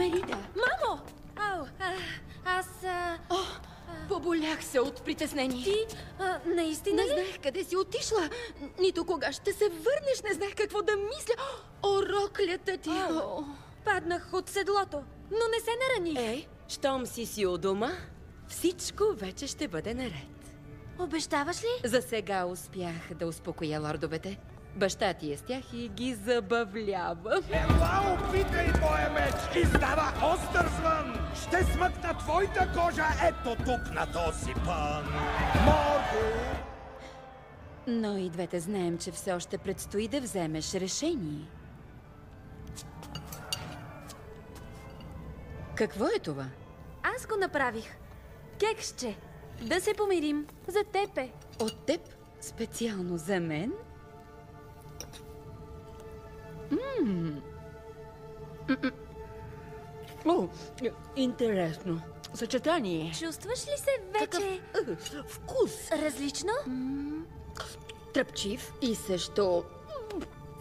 Мерида! Мамо! Ау, аз... Поболях се от притеснение. Ти, наистина Не ли? знаех къде си отишла, нито кога ще се върнеш, не знаех какво да мисля. О, роклята ти! О. Паднах от седлото, но не се нараних. Ей, щом си у дома, всичко вече ще бъде наред. Обещаваш ли? За сега успях да успокоя лордовете. Баща ти е с тях и ги забавлява. Ела, опитай моя меч и става остър звън! Ще смъкна твоята кожа ето тук на този пън! Морко! Но и двете знаем, че все още предстои да вземеш решение. Какво е това? Аз го направих. Кексче. Да се помирим. За теб е. От теб? Специално за мен? О, интересно. Съчетание. Чувстваш ли се вече Вкус. различно? Тръпчив и също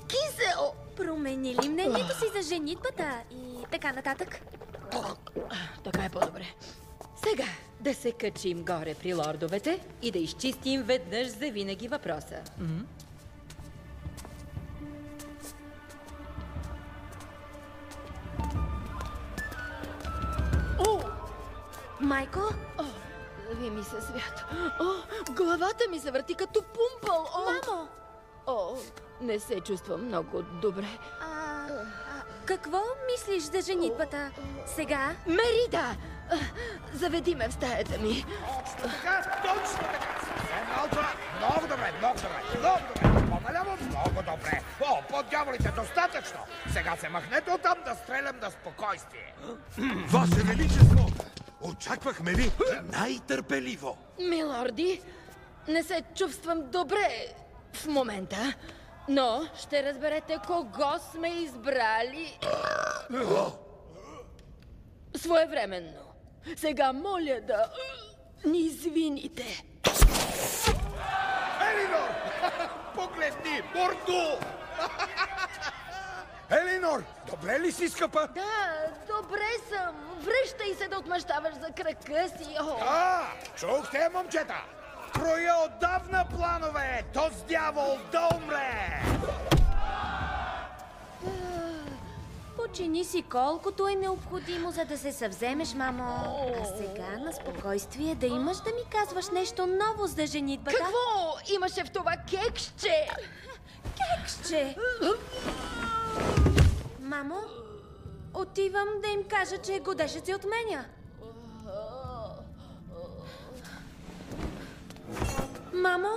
кисел. Промени ли мнението си за женитбата и така нататък? Така е по-добре. Сега да се качим горе при лордовете и да изчистим веднъж за винаги въпроса. Майко? Ви ми се свят. О, главата ми се върти като пумпал. О, Мамо! О, не се чувствам много добре. Какво мислиш за женитбата? Сега? Мерида! Заведи ме в стаята ми. Така, точно така! Съвсем малко. Много добре, много добре, много добре. По-наляво, много добре. О, по-дяволите, достатъчно. Сега се махнете оттам да стрелям на спокойствие. Ваше Величество! Очаквахме ви най-търпеливо. Милорди, не се чувствам добре в момента, но ще разберете кого сме избрали своевременно. Сега моля да ни извините. Елинор! Погледни, Бордо! Елинор, добре ли си, скъпа? Да, добре съм. Връщай се да отмъщаваш за крака си. О. Чухте, момчета? Кроя отдавна планове, този дявол да умре! Почини си колкото е необходимо, за да се съвземеш, мамо. А сега на спокойствие да имаш да ми казваш нещо ново за женитбата. Какво имаше в това кексче? Кексче! Мамо, отивам да им кажа, че годешът се отменя. Мамо?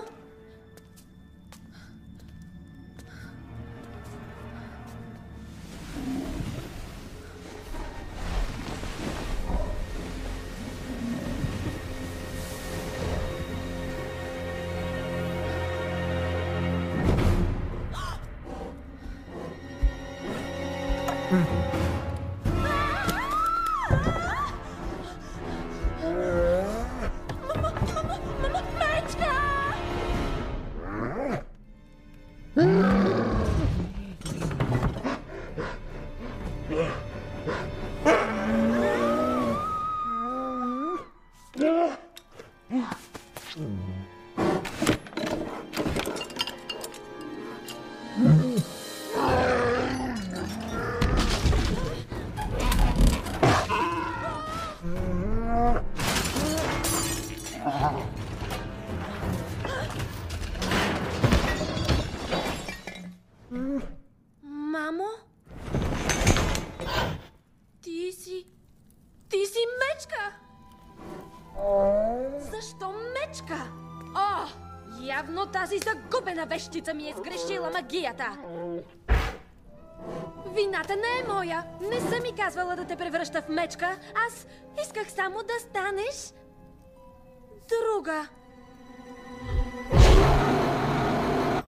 Мамо? Ти си мечка! Защо мечка? О, явно тази загубена вещица ми е сгрешила магията. Вината не е моя. Не съм ми казвала да те превръща в мечка. Аз исках само да станеш друга.